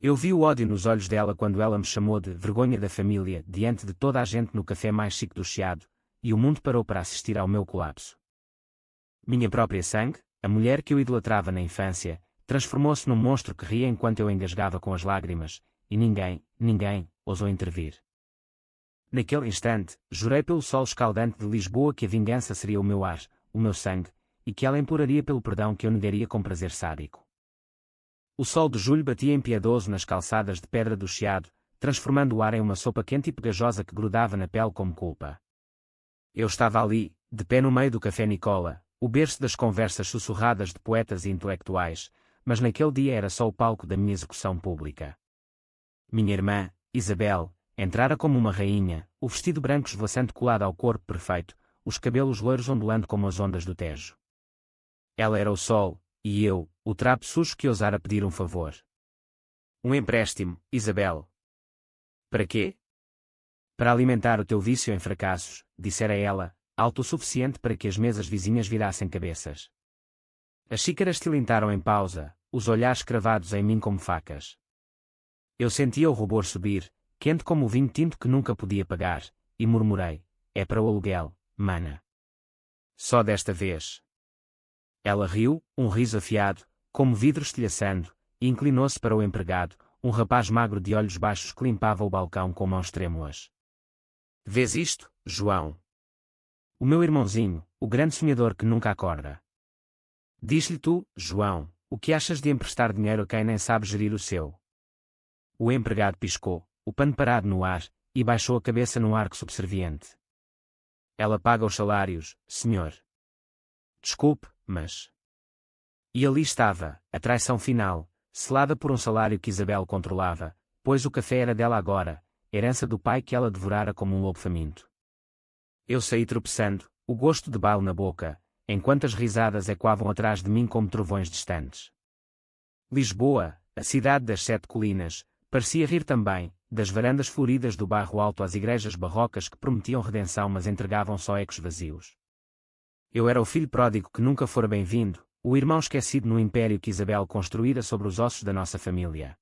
Eu vi o ódio nos olhos dela quando ela me chamou de vergonha da família diante de toda a gente no café mais chique do Chiado, e o mundo parou para assistir ao meu colapso. Minha própria sangue, a mulher que eu idolatrava na infância, transformou-se num monstro que ria enquanto eu engasgava com as lágrimas, e ninguém, ousou intervir. Naquele instante, jurei pelo sol escaldante de Lisboa que a vingança seria o meu ar, o meu sangue, e que ela imploraria pelo perdão que eu negaria com prazer sádico. O sol de julho batia impiedoso nas calçadas de pedra do Chiado, transformando o ar em uma sopa quente e pegajosa que grudava na pele como culpa. Eu estava ali, de pé no meio do Café Nicola, o berço das conversas sussurradas de poetas e intelectuais, mas naquele dia era só o palco da minha execução pública. Minha irmã, Isabel, entrara como uma rainha, o vestido branco esvoaçante colado ao corpo perfeito, os cabelos loiros ondulando como as ondas do Tejo. Ela era o sol, e eu, o trapo sujo que ousara pedir um favor. Um empréstimo, Isabel. Para quê? Para alimentar o teu vício em fracassos, dissera ela, alto o suficiente para que as mesas vizinhas virassem cabeças. As xícaras tilintaram em pausa, os olhares cravados em mim como facas. Eu sentia o rubor subir, quente como o vinho tinto que nunca podia pagar, e murmurei, é para o aluguel, mana. Só desta vez. Ela riu, um riso afiado, como vidro estilhaçando, e inclinou-se para o empregado, um rapaz magro de olhos baixos que limpava o balcão com mãos trêmulas. Vês isto, João? O meu irmãozinho, o grande sonhador que nunca acorda. Diz-lhe tu, João, o que achas de emprestar dinheiro a quem nem sabe gerir o seu? O empregado piscou, o pano parado no ar, e baixou a cabeça num arco subserviente. Ela paga os salários, senhor. Desculpe, mas... E ali estava, a traição final, selada por um salário que Isabel controlava, pois o café era dela agora, herança do pai que ela devorara como um lobo faminto. Eu saí tropeçando, o gosto de balo na boca, enquanto as risadas ecoavam atrás de mim como trovões distantes. Lisboa, a cidade das sete colinas, parecia rir também, das varandas floridas do bairro alto às igrejas barrocas que prometiam redenção mas entregavam só ecos vazios. Eu era o filho pródigo que nunca fora bem-vindo, o irmão esquecido no império que Isabel construíra sobre os ossos da nossa família.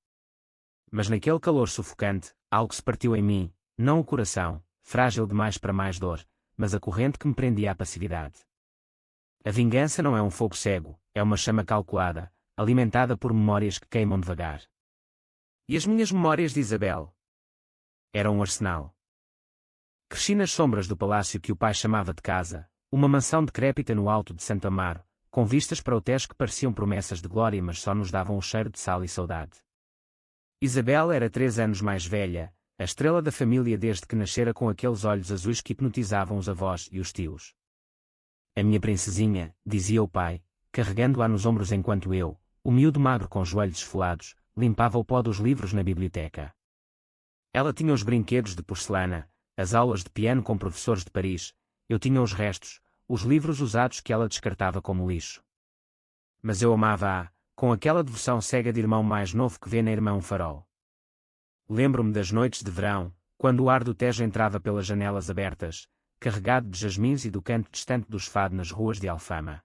Mas naquele calor sufocante, algo se partiu em mim, não o coração, frágil demais para mais dor, mas a corrente que me prendia à passividade. A vingança não é um fogo cego, é uma chama calculada, alimentada por memórias que queimam devagar. E as minhas memórias de Isabel? Era um arsenal. Cresci nas sombras do palácio que o pai chamava de casa, uma mansão decrépita no alto de Santo Amaro, com vistas para o Tejo que pareciam promessas de glória mas só nos davam o cheiro de sal e saudade. Isabel era 3 anos mais velha, a estrela da família desde que nascera com aqueles olhos azuis que hipnotizavam os avós e os tios. A minha princesinha, dizia o pai, carregando-a nos ombros enquanto eu, o miúdo magro com joelhos esfolados, limpava o pó dos livros na biblioteca. Ela tinha os brinquedos de porcelana, as aulas de piano com professores de Paris, eu tinha os restos, os livros usados que ela descartava como lixo. Mas eu amava-a, com aquela devoção cega de irmão mais novo que vê na irmã um farol. Lembro-me das noites de verão, quando o ar do Tejo entrava pelas janelas abertas, carregado de jasmins e do canto distante dos fado nas ruas de Alfama.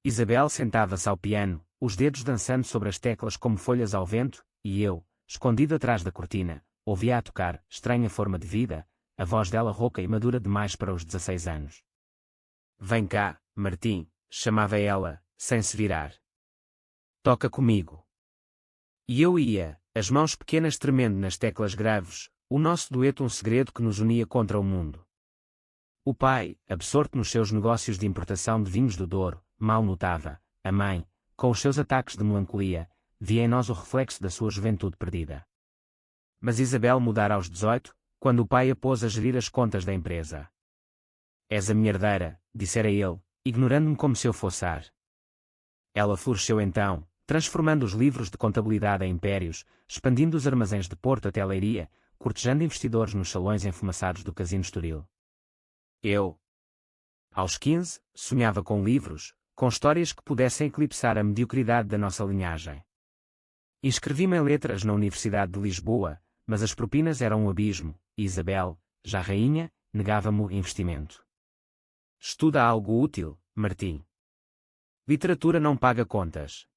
Isabel sentava-se ao piano, os dedos dançando sobre as teclas como folhas ao vento, e eu, escondido atrás da cortina, ouvia-a tocar, estranha forma de vida, a voz dela rouca e madura demais para os 16 anos. Vem cá, Martim, chamava ela, sem se virar. Toca comigo. E eu ia, as mãos pequenas tremendo nas teclas graves, o nosso dueto um segredo que nos unia contra o mundo. O pai, absorto nos seus negócios de importação de vinhos do Douro, mal notava, a mãe, com os seus ataques de melancolia, via em nós o reflexo da sua juventude perdida. Mas Isabel mudara aos 18, quando o pai a pôs a gerir as contas da empresa. És a minha herdeira, dissera ele, ignorando-me como se eu fosse ar. Ela floresceu então, transformando os livros de contabilidade em impérios, expandindo os armazéns de Porto até Leiria, cortejando investidores nos salões enfumaçados do Casino Estoril. Eu, aos 15, sonhava com livros, com histórias que pudessem eclipsar a mediocridade da nossa linhagem. Inscrevi-me em letras na Universidade de Lisboa, mas as propinas eram um abismo, e Isabel, já rainha, negava-me o investimento. Estuda algo útil, Martim. Literatura não paga contas.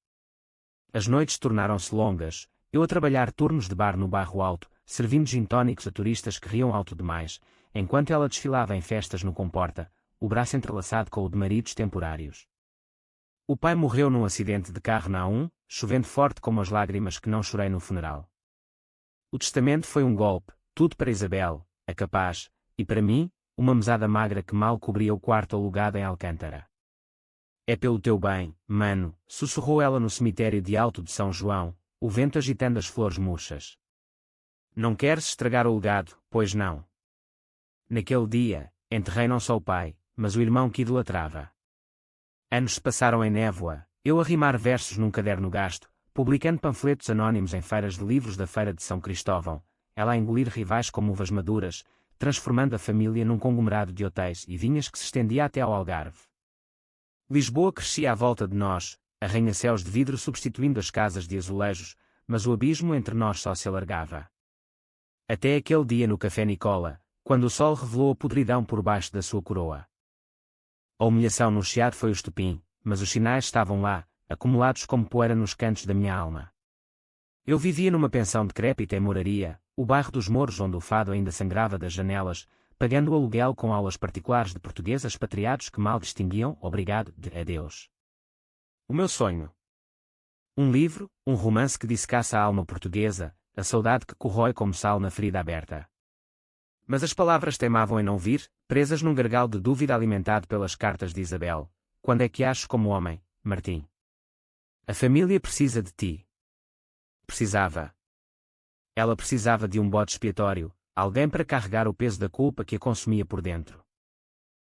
As noites tornaram-se longas, eu a trabalhar turnos de bar no bairro alto, servindo gin tónicos a turistas que riam alto demais, enquanto ela desfilava em festas no Comporta, o braço entrelaçado com o de maridos temporários. O pai morreu num acidente de carro na A1, chovendo forte como as lágrimas que não chorei no funeral. O testamento foi um golpe, tudo para Isabel, a capaz, e para mim, uma mesada magra que mal cobria o quarto alugado em Alcântara. É pelo teu bem, mano, sussurrou ela no cemitério de Alto de São João, o vento agitando as flores murchas. Não queres estragar o legado, pois não. Naquele dia, enterrei não só o pai, mas o irmão que idolatrava. Anos se passaram em névoa, eu a rimar versos num caderno gasto, publicando panfletos anónimos em feiras de livros da Feira de São Cristóvão, ela a engolir rivais como uvas maduras, transformando a família num conglomerado de hotéis e vinhas que se estendia até ao Algarve. Lisboa crescia à volta de nós, arranha-céus de vidro substituindo as casas de azulejos, mas o abismo entre nós só se alargava. Até aquele dia no Café Nicola, quando o sol revelou a podridão por baixo da sua coroa. A humilhação no chiado foi o estupim, mas os sinais estavam lá, acumulados como poeira nos cantos da minha alma. Eu vivia numa pensão decrépita em Moraria, o bairro dos Mouros onde o fado ainda sangrava das janelas, pagando o aluguel com aulas particulares de português a expatriados que mal distinguiam obrigado de adeus. O meu sonho. Um livro, um romance que dissecasse a alma portuguesa, a saudade que corrói como sal na ferida aberta. Mas as palavras teimavam em não vir, presas num gargalo de dúvida alimentado pelas cartas de Isabel. Quando é que acho como homem, Martim? A família precisa de ti. Precisava. Ela precisava de um bode expiatório, alguém para carregar o peso da culpa que a consumia por dentro.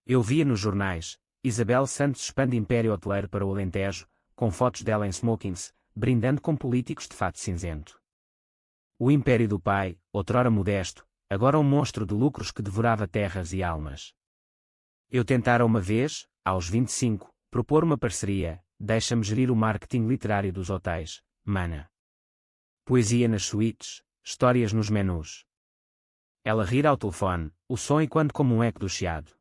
Eu via nos jornais, Isabel Santos expande império hoteleiro para o Alentejo, com fotos dela em smokings, brindando com políticos de fato cinzento. O império do pai, outrora modesto, agora um monstro de lucros que devorava terras e almas. Eu tentara uma vez, aos 25, propor uma parceria, deixa-me gerir o marketing literário dos hotéis, mana. Poesia nas suítes, histórias nos menus. Ela rir ao telefone, o som ecoando como um eco do chiado.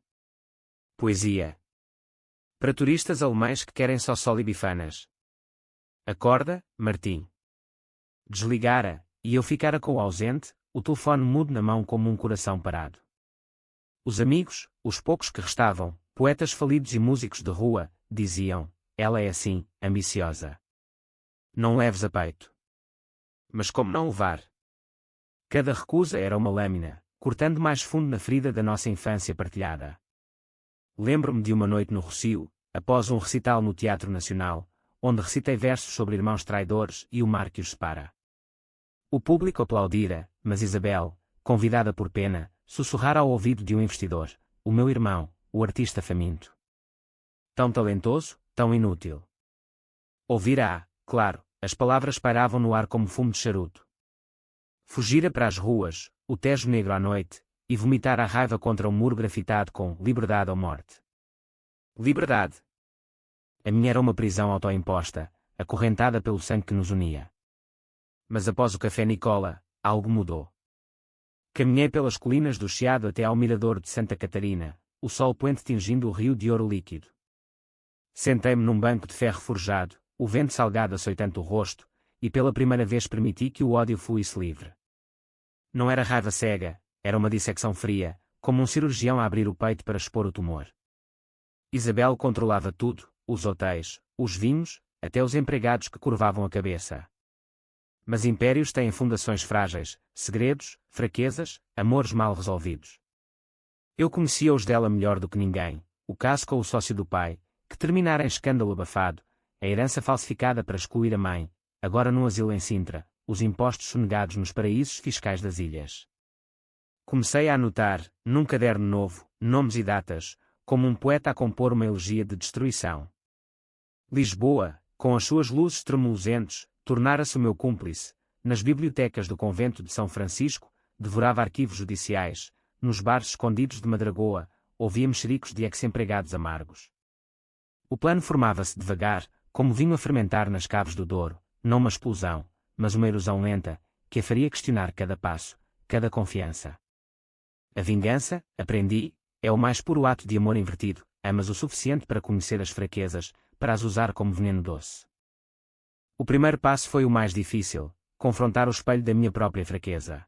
Poesia. Para turistas alemães que querem só sol e bifanas. Acorda, Martim. Desligara, e eu ficara com o ausente, o telefone mudo na mão como um coração parado. Os amigos, os poucos que restavam, poetas falidos e músicos de rua, diziam, ela é assim, ambiciosa. Não leves a peito. Mas como não levar? Cada recusa era uma lâmina, cortando mais fundo na ferida da nossa infância partilhada. Lembro-me de uma noite no Rossio, após um recital no Teatro Nacional, onde recitei versos sobre irmãos traidores e o mar que os separa. O público aplaudira, mas Isabel, convidada por pena, sussurrara ao ouvido de um investidor, o meu irmão, o artista faminto. Tão talentoso, tão inútil. Ouvira, claro, as palavras pairavam no ar como fumo de charuto. Fugira para as ruas, o Tejo negro à noite, e vomitara a raiva contra um muro grafitado com liberdade ou morte. Liberdade. A minha era uma prisão autoimposta, acorrentada pelo sangue que nos unia. Mas após o Café Nicola, algo mudou. Caminhei pelas colinas do Chiado até ao mirador de Santa Catarina, o sol poente tingindo o rio de ouro líquido. Sentei-me num banco de ferro forjado, o vento salgado açoitando o rosto, e pela primeira vez permiti que o ódio fluísse livre. Não era raiva cega, era uma dissecção fria, como um cirurgião a abrir o peito para expor o tumor. Isabel controlava tudo, os hotéis, os vinhos, até os empregados que curvavam a cabeça. Mas impérios têm fundações frágeis, segredos, fraquezas, amores mal resolvidos. Eu conhecia os dela melhor do que ninguém, o caso com o sócio do pai, que terminara em escândalo abafado, a herança falsificada para excluir a mãe, agora num asilo em Sintra, os impostos sonegados nos paraísos fiscais das ilhas. Comecei a anotar, num caderno novo, nomes e datas, como um poeta a compor uma elegia de destruição. Lisboa, com as suas luzes tremulosentes, tornara-se o meu cúmplice, nas bibliotecas do convento de São Francisco, devorava arquivos judiciais, nos bares escondidos de Madragoa, ouvia mexericos de ex-empregados amargos. O plano formava-se devagar, como vinho a fermentar nas caves do Douro, não uma explosão, mas uma erosão lenta, que a faria questionar cada passo, cada confiança. A vingança, aprendi, é o mais puro ato de amor invertido, amas o suficiente para conhecer as fraquezas, para as usar como veneno doce. O primeiro passo foi o mais difícil, confrontar o espelho da minha própria fraqueza.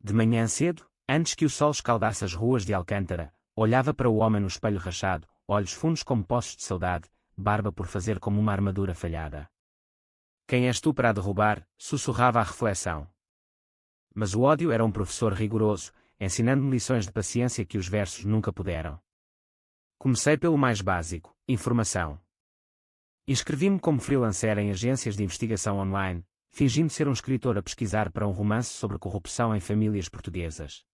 De manhã cedo, antes que o sol escaldasse as ruas de Alcântara, olhava para o homem no espelho rachado, olhos fundos como poços de saudade, barba por fazer como uma armadura falhada. Quem és tu para a derrubar? Sussurrava a reflexão. Mas o ódio era um professor rigoroso, ensinando-me lições de paciência que os versos nunca puderam. Comecei pelo mais básico, informação. Inscrevi-me como freelancer em agências de investigação online, fingindo ser um escritor a pesquisar para um romance sobre corrupção em famílias portuguesas.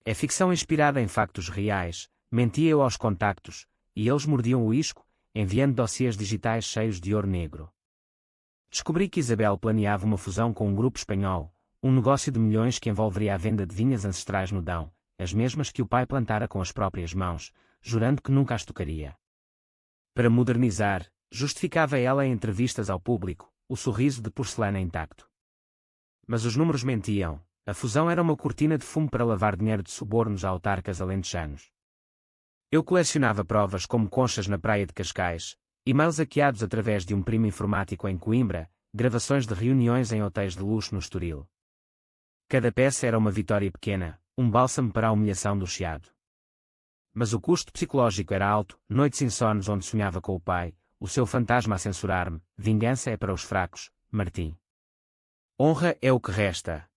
É ficção inspirada em factos reais, mentia eu aos contactos, e eles mordiam o isco, enviando dossiês digitais cheios de ouro negro. Descobri que Isabel planeava uma fusão com um grupo espanhol, um negócio de milhões que envolveria a venda de vinhas ancestrais no Dão, as mesmas que o pai plantara com as próprias mãos, jurando que nunca as tocaria. Para modernizar, justificava ela em entrevistas ao público, o sorriso de porcelana intacto. Mas os números mentiam, a fusão era uma cortina de fumo para lavar dinheiro de subornos a autarcas alentejanos. Eu colecionava provas como conchas na praia de Cascais, e-mails hackeados através de um primo informático em Coimbra, gravações de reuniões em hotéis de luxo no Estoril. Cada peça era uma vitória pequena, um bálsamo para a humilhação do chiado. Mas o custo psicológico era alto, noites insones onde sonhava com o pai, o seu fantasma a censurar-me, vingança é para os fracos, Martim. Honra é o que resta.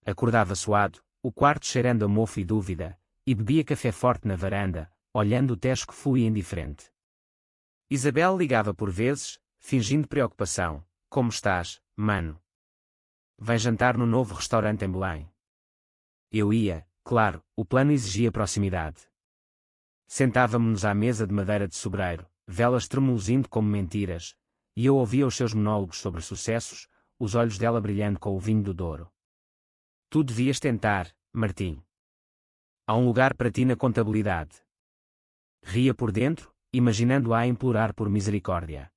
Acordava suado, o quarto cheirando a mofo e dúvida, e bebia café forte na varanda, olhando o Tejo que fluía indiferente. Isabel ligava por vezes, fingindo preocupação. Como estás, mano? Vem jantar no novo restaurante em Belém. Eu ia, claro, o plano exigia proximidade. Sentávamo-nos à mesa de madeira de sobreiro, velas tremuzindo como mentiras, e eu ouvia os seus monólogos sobre sucessos, os olhos dela brilhando com o vinho do Douro. Tu devias tentar, Martim. Há um lugar para ti na contabilidade. Ria por dentro, imaginando-a a implorar por misericórdia.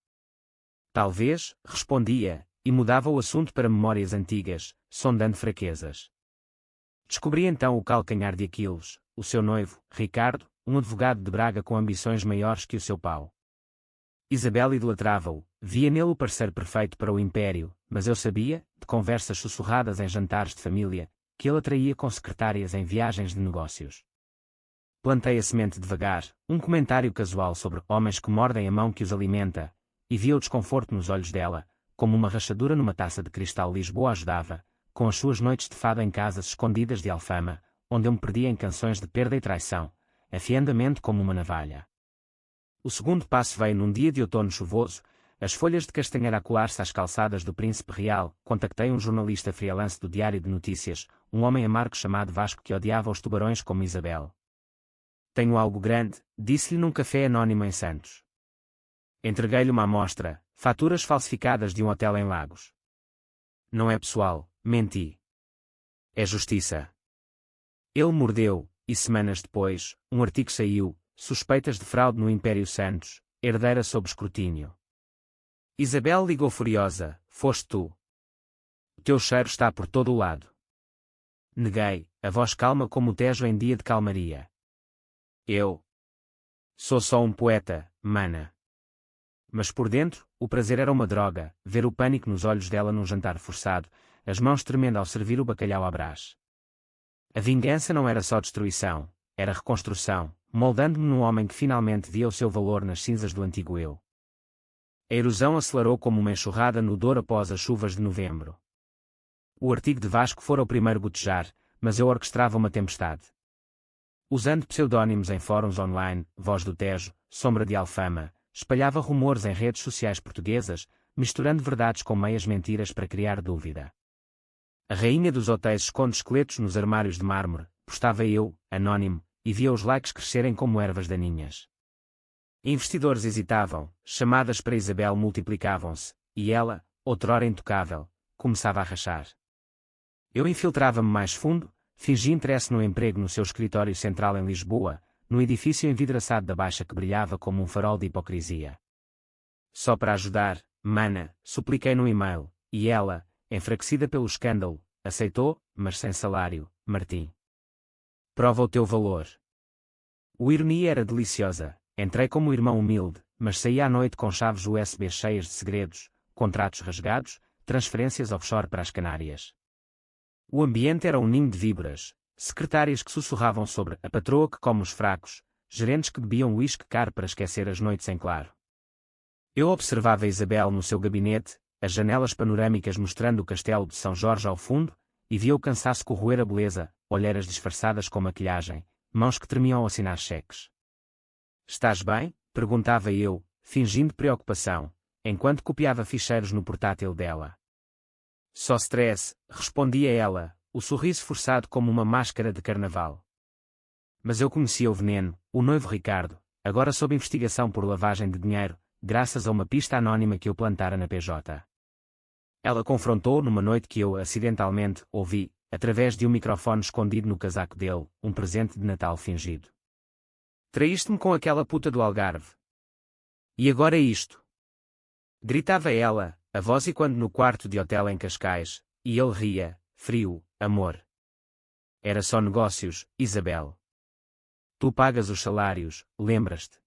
Talvez, respondia, e mudava o assunto para memórias antigas, sondando fraquezas. Descobri então o calcanhar de Aquiles, o seu noivo, Ricardo, um advogado de Braga com ambições maiores que o seu pau. Isabel idolatrava-o, via nele o parceiro perfeito para o império, mas eu sabia, de conversas sussurradas em jantares de família, que ele atraía com secretárias em viagens de negócios. Plantei a semente devagar, um comentário casual sobre homens que mordem a mão que os alimenta, e via o desconforto nos olhos dela, como uma rachadura numa taça de cristal. Lisboa ajudava, com as suas noites de fado em casas escondidas de Alfama, onde eu me perdia em canções de perda e traição, afiando a mente como uma navalha. O segundo passo veio num dia de outono chuvoso, as folhas de castanheira a colar-se às calçadas do Príncipe Real. Contactei um jornalista freelance do Diário de Notícias, um homem amargo chamado Vasco que odiava os tubarões como Isabel. Tenho algo grande, disse-lhe num café anónimo em Santos. Entreguei-lhe uma amostra, faturas falsificadas de um hotel em Lagos. Não é pessoal, menti. É justiça. Ele mordeu, e semanas depois, um artigo saiu, suspeitas de fraude no Império Santos, herdeira sob escrutínio. Isabel ligou furiosa, foste tu. O teu cheiro está por todo o lado. Neguei, a voz calma como o Tejo em dia de calmaria. Eu sou só um poeta, mana. Mas por dentro, o prazer era uma droga, ver o pânico nos olhos dela num jantar forçado, as mãos tremendo ao servir o bacalhau à brás. A vingança não era só destruição, era reconstrução, moldando-me num homem que finalmente via o seu valor nas cinzas do antigo eu. A erosão acelerou como uma enxurrada no Douro após as chuvas de novembro. O artigo de Vasco fora o primeiro gotejar, mas eu orquestrava uma tempestade. Usando pseudónimos em fóruns online, Voz do Tejo, Sombra de Alfama, espalhava rumores em redes sociais portuguesas, misturando verdades com meias mentiras para criar dúvida. A rainha dos hotéis esconde esqueletos nos armários de mármore, postava eu, anónimo, e via os likes crescerem como ervas daninhas. Investidores hesitavam, chamadas para Isabel multiplicavam-se, e ela, outrora intocável, começava a rachar. Eu infiltrava-me mais fundo, fingia interesse no emprego no seu escritório central em Lisboa, no edifício envidraçado da Baixa que brilhava como um farol de hipocrisia. Só para ajudar, mana, supliquei no e-mail, e ela, enfraquecida pelo escândalo, aceitou, mas sem salário, Martim. Prova o teu valor. A ironia era deliciosa, entrei como irmão humilde, mas saí à noite com chaves USB cheias de segredos, contratos rasgados, transferências offshore para as Canárias. O ambiente era um ninho de víboras, secretárias que sussurravam sobre a patroa que come os fracos, gerentes que bebiam uísque caro para esquecer as noites em claro. Eu observava Isabel no seu gabinete, as janelas panorâmicas mostrando o castelo de São Jorge ao fundo, e via o cansaço corroer a beleza, olheiras disfarçadas com maquilhagem, mãos que tremiam ao assinar cheques. "Estás bem?" perguntava eu, fingindo preocupação, enquanto copiava ficheiros no portátil dela. "Só stress", respondia ela, o sorriso forçado como uma máscara de carnaval. Mas eu conhecia o veneno, o noivo Ricardo, agora sob investigação por lavagem de dinheiro, graças a uma pista anónima que eu plantara na PJ. Ela confrontou numa noite que eu acidentalmente ouvi, através de um microfone escondido no casaco dele, um presente de Natal fingido. "Traíste-me com aquela puta do Algarve. E agora é isto?" Gritava ela, a voz ecoando no quarto de hotel em Cascais, e ele ria, frio, "Amor. Era só negócios, Isabel. Tu pagas os salários, lembras-te?"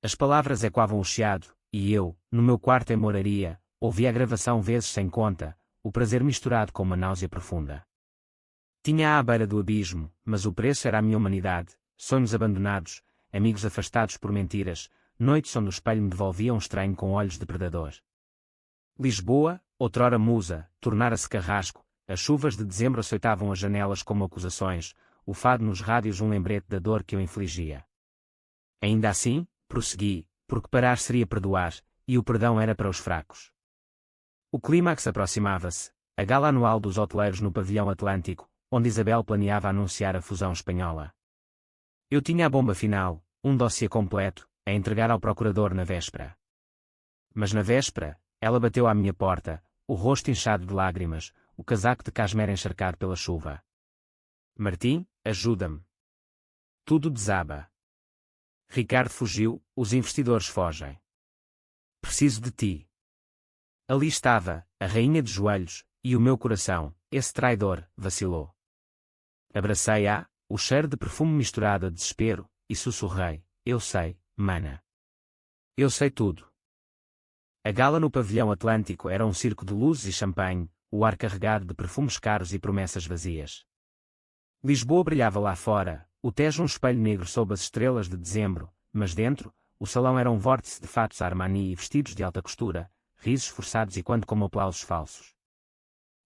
As palavras ecoavam o chiado, e eu, no meu quarto em moraria, ouvi a gravação vezes sem conta, o prazer misturado com uma náusea profunda. Tinha à beira do abismo, mas o preço era a minha humanidade, sonhos abandonados, amigos afastados por mentiras, noites onde o espelho me devolvia um estranho com olhos de predador. Lisboa, outrora musa, tornara-se carrasco, as chuvas de dezembro açoitavam as janelas como acusações, o fado nos rádios um lembrete da dor que eu infligia. Ainda assim, prossegui, porque parar seria perdoar, e o perdão era para os fracos. O clímax aproximava-se, a gala anual dos hoteleiros no pavilhão Atlântico, onde Isabel planeava anunciar a fusão espanhola. Eu tinha a bomba final, um dossiê completo, a entregar ao procurador na véspera. Mas na véspera, ela bateu à minha porta, o rosto inchado de lágrimas, o casaco de casmera encharcado pela chuva. "Martim, ajuda-me. Tudo desaba. Ricardo fugiu, os investidores fogem. Preciso de ti." Ali estava, a rainha de joelhos, e o meu coração, esse traidor, vacilou. Abracei-a, o cheiro de perfume misturado a desespero, e sussurrei: "Eu sei, mana. Eu sei tudo." A gala no pavilhão Atlântico era um circo de luzes e champanhe, o ar carregado de perfumes caros e promessas vazias. Lisboa brilhava lá fora, o Tejo um espelho negro sob as estrelas de dezembro, mas dentro, o salão era um vórtice de fatos Armani e vestidos de alta costura, risos forçados e quando como aplausos falsos.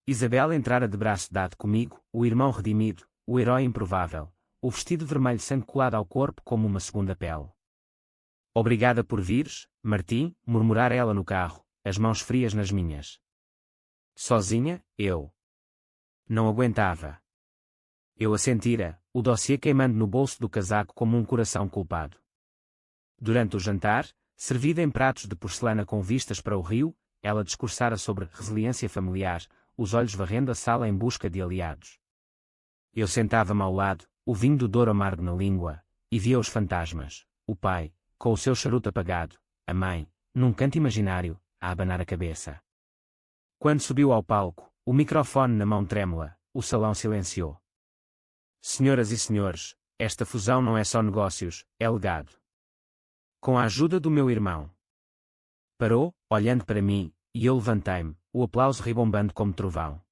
Isabel entrara de braço dado comigo, o irmão redimido, o herói improvável, o vestido vermelho sangue colado ao corpo como uma segunda pele. "Obrigada por vires, Martim", murmurara ela no carro, as mãos frias nas minhas. Sozinha, eu não aguentava. Eu assentira, o dossiê queimando no bolso do casaco como um coração culpado. Durante o jantar, servida em pratos de porcelana com vistas para o rio, ela discursara sobre resiliência familiar, os olhos varrendo a sala em busca de aliados. Eu sentava-me ao lado, o vinho do Douro amargo na língua, e via os fantasmas, o pai, com o seu charuto apagado, a mãe, num canto imaginário, a abanar a cabeça. Quando subiu ao palco, o microfone na mão trêmula, o salão silenciou. "Senhoras e senhores, esta fusão não é só negócios, é legado. Com a ajuda do meu irmão." Parou, olhando para mim, e eu levantei-me, o aplauso ribombando como trovão.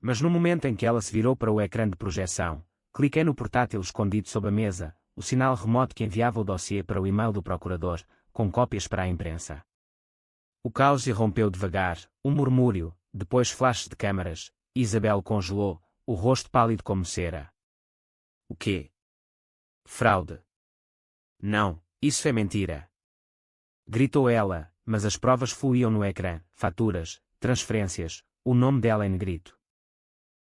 Mas no momento em que ela se virou para o ecrã de projeção, cliquei no portátil escondido sob a mesa, o sinal remoto que enviava o dossiê para o e-mail do procurador, com cópias para a imprensa. O caos irrompeu devagar, um murmúrio, depois flashes de câmaras, e Isabel congelou, o rosto pálido como cera. "O quê? Fraude? Não, isso é mentira!" Gritou ela, mas as provas fluíam no ecrã, faturas, transferências, o nome dela em negrito.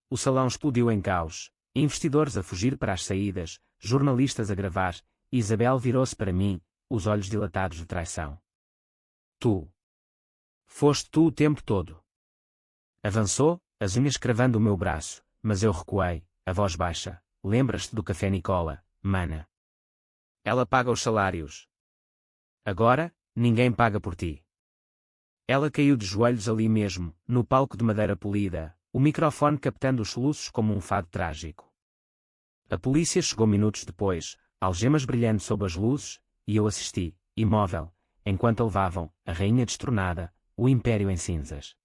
O salão explodiu em caos, investidores a fugir para as saídas, jornalistas a gravar, e Isabel virou-se para mim, os olhos dilatados de traição. "Tu. Foste tu o tempo todo." Avançou, as unhas cravando o meu braço, mas eu recuei, a voz baixa: "Lembras-te do Café Nicola, mana? Ela paga os salários. Agora, ninguém paga por ti." Ela caiu de joelhos ali mesmo, no palco de madeira polida, o microfone captando os soluços como um fado trágico. A polícia chegou minutos depois, algemas brilhando sob as luzes, e eu assisti, imóvel, enquanto a levavam, a rainha destronada, o império em cinzas.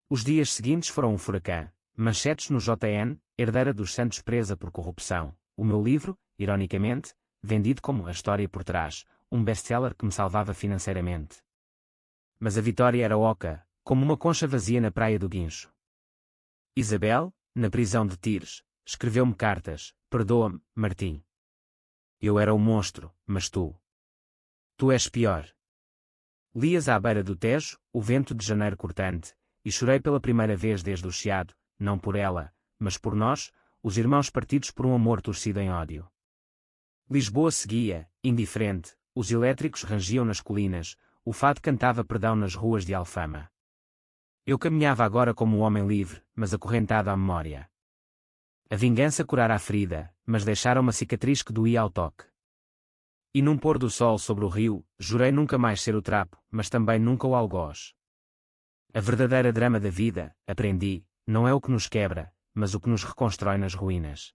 Os dias seguintes foram um furacão. Manchetes no JN, herdeira dos Santos presa por corrupção. O meu livro, ironicamente, vendido como A História por Trás, um best-seller que me salvava financeiramente. Mas a vitória era oca, como uma concha vazia na praia do Guincho. Isabel, na prisão de Tires, escreveu-me cartas: perdoa-me, Martim. Eu era o monstro, mas tu. Tu és pior. Lias à beira do Tejo, o vento de janeiro cortante, e chorei pela primeira vez desde o chiado, não por ela, mas por nós, os irmãos partidos por um amor torcido em ódio. Lisboa seguia, indiferente, os elétricos rangiam nas colinas, o fado cantava perdão nas ruas de Alfama. Eu caminhava agora como um homem livre, mas acorrentado à memória. A vingança curara a ferida, mas deixara uma cicatriz que doía ao toque. E num pôr do sol sobre o rio, jurei nunca mais ser o trapo, mas também nunca o algoz. A verdadeira drama da vida, aprendi, não é o que nos quebra, mas o que nos reconstrói nas ruínas.